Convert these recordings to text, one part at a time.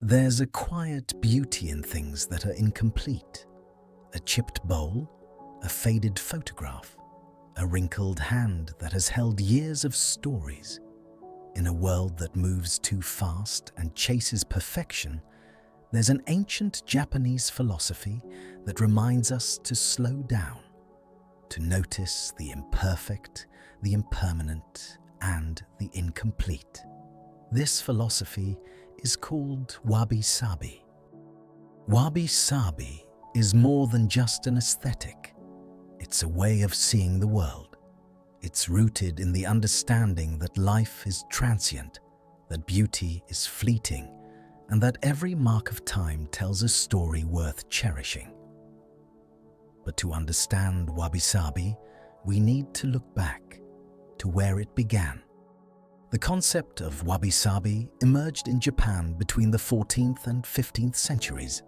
There's a quiet beauty in things that are incomplete. A chipped bowl, a faded photograph, a wrinkled hand that has held years of stories. In a world that moves too fast and chases perfection, there's an ancient Japanese philosophy that reminds us to slow down, to notice the imperfect, the impermanent, and the incomplete. This philosophy is called Wabi-Sabi. Wabi-Sabi is more than just an aesthetic. It's a way of seeing the world. It's rooted in the understanding that life is transient, that beauty is fleeting, and that every mark of time tells a story worth cherishing. But to understand Wabi-Sabi, we need to look back to where it began. The concept of Wabi-Sabi emerged in Japan between the 14th and 15th centuries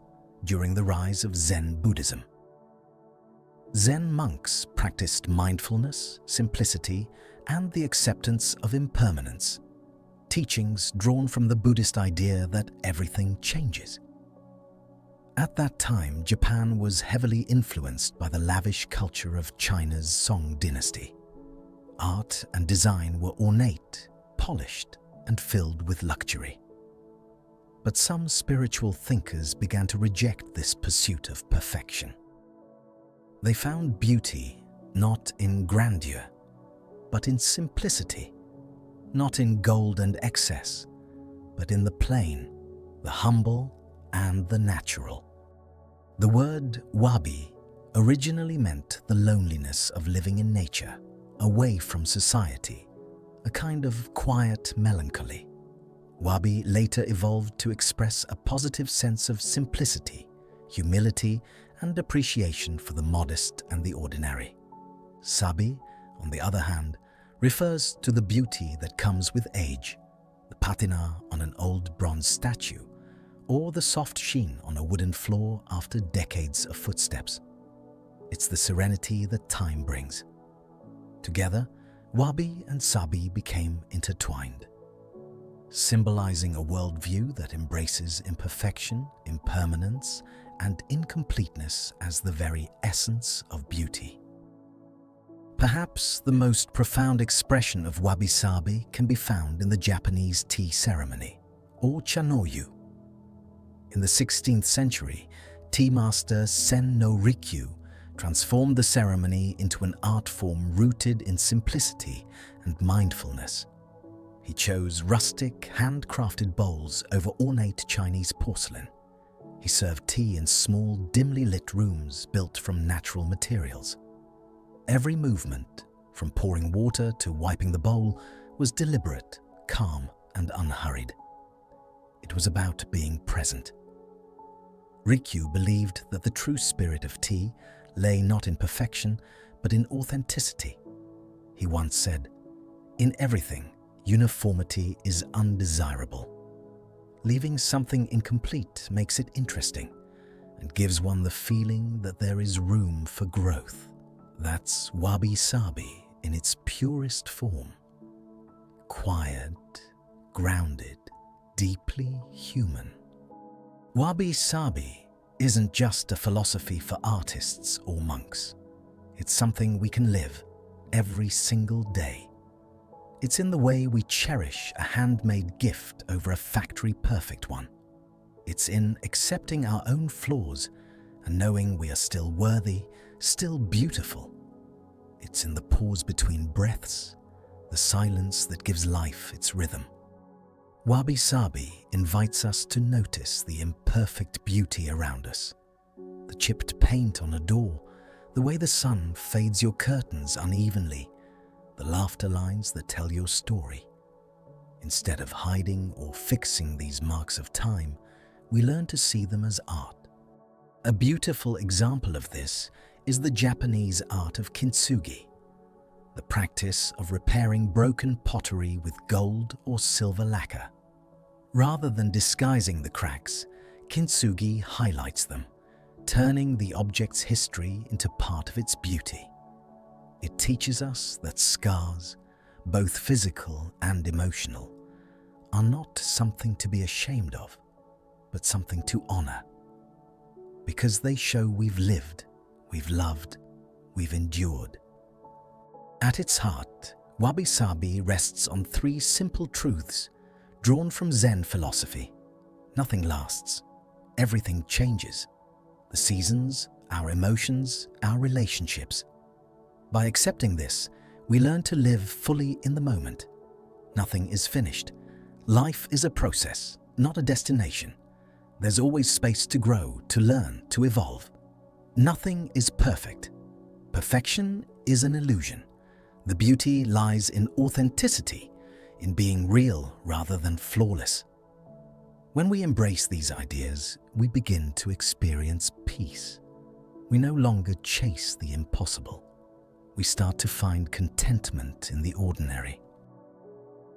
during the rise of Zen Buddhism. Zen monks practiced mindfulness, simplicity, and the acceptance of impermanence, teachings drawn from the Buddhist idea that everything changes. At that time, Japan was heavily influenced by the lavish culture of China's Song dynasty. Art and design were ornate, polished, and filled with luxury. But some spiritual thinkers began to reject this pursuit of perfection. They found beauty not in grandeur, but in simplicity, not in gold and excess, but in the plain, the humble, and the natural. The word wabi originally meant the loneliness of living in nature, away from society, a kind of quiet melancholy. Wabi later evolved to express a positive sense of simplicity, humility, and appreciation for the modest and the ordinary. Sabi, on the other hand, refers to the beauty that comes with age, the patina on an old bronze statue, or the soft sheen on a wooden floor after decades of footsteps. It's the serenity that time brings. Together, Wabi and Sabi became intertwined, symbolizing a worldview that embraces imperfection, impermanence, and incompleteness as the very essence of beauty. Perhaps the most profound expression of Wabi-Sabi can be found in the Japanese tea ceremony, or chanoyu. In the 16th century, tea master Sen no Rikyu transformed the ceremony into an art form rooted in simplicity and mindfulness. He chose rustic, handcrafted bowls over ornate Chinese porcelain. He served tea in small, dimly lit rooms built from natural materials. Every movement, from pouring water to wiping the bowl, was deliberate, calm, and unhurried. It was about being present. Rikyu believed that the true spirit of tea lay not in perfection, but in authenticity. He once said, "In everything, uniformity is undesirable. Leaving something incomplete makes it interesting and gives one the feeling that there is room for growth." That's Wabi-Sabi in its purest form. Quiet, grounded, deeply human. Wabi-Sabi isn't just a philosophy for artists or monks. It's something we can live every single day. It's in the way we cherish a handmade gift over a factory-perfect one. It's in accepting our own flaws and knowing we are still worthy, still beautiful. It's in the pause between breaths, the silence that gives life its rhythm. Wabi-Sabi invites us to notice the imperfect beauty around us. The chipped paint on a door, the way the sun fades your curtains unevenly, the laughter lines that tell your story. Instead of hiding or fixing these marks of time, we learn to see them as art. A beautiful example of this is the Japanese art of kintsugi, the practice of repairing broken pottery with gold or silver lacquer. Rather than disguising the cracks, kintsugi highlights them, turning the object's history into part of its beauty. It teaches us that scars, both physical and emotional, are not something to be ashamed of. but something to honor. Because they show we've lived, we've loved, we've endured. At its heart, Wabi-Sabi rests on three simple truths drawn from Zen philosophy. Nothing lasts. Everything changes. The seasons, our emotions, our relationships. By accepting this, we learn to live fully in the moment. Nothing is finished. Life is a process, not a destination. There's always space to grow, to learn, to evolve. Nothing is perfect. Perfection is an illusion. The beauty lies in authenticity, in being real rather than flawless. When we embrace these ideas, we begin to experience peace. We no longer chase the impossible. We start to find contentment in the ordinary.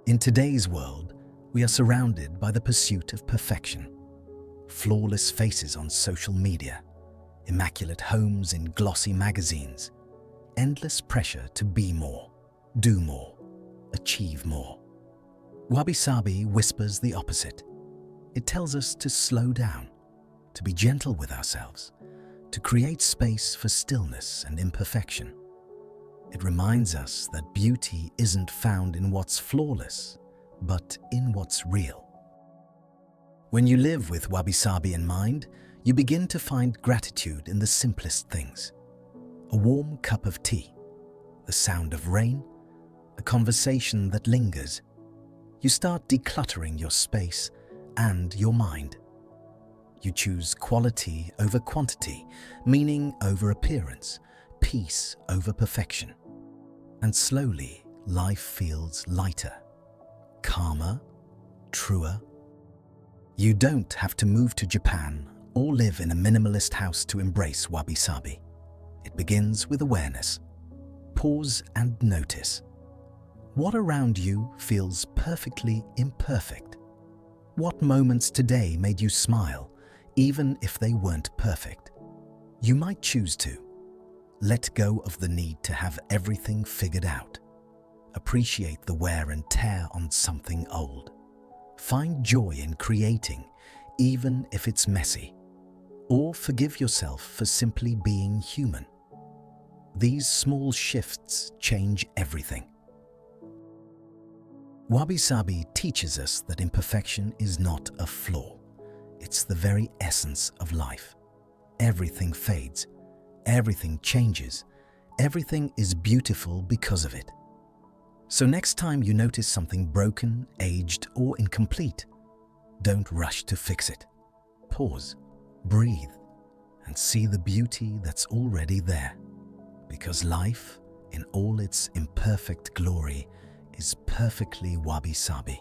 In today's world, we are surrounded by the pursuit of perfection. Flawless faces on social media, immaculate homes in glossy magazines, endless pressure to be more, do more, achieve more. Wabi-Sabi whispers the opposite. It tells us to slow down, to be gentle with ourselves, to create space for stillness and imperfection. It reminds us that beauty isn't found in what's flawless, but in what's real. When you live with Wabi-Sabi in mind, you begin to find gratitude in the simplest things. A warm cup of tea, the sound of rain, a conversation that lingers. You start decluttering your space and your mind. You choose quality over quantity, meaning over appearance, peace over perfection. And slowly, life feels lighter, calmer, truer. You don't have to move to Japan or live in a minimalist house to embrace Wabi-Sabi. It begins with awareness. Pause and notice. What around you feels perfectly imperfect? What moments today made you smile, even if they weren't perfect? You might choose to let go of the need to have everything figured out. Appreciate the wear and tear on something old. Find joy in creating, even if it's messy. Or forgive yourself for simply being human. These small shifts change everything. Wabi-Sabi teaches us that imperfection is not a flaw. It's the very essence of life. Everything fades. Everything changes. Everything is beautiful because of it. So next time you notice something broken, aged, or incomplete, don't rush to fix it. Pause, breathe, and see the beauty that's already there. Because life, in all its imperfect glory, is perfectly Wabi-Sabi.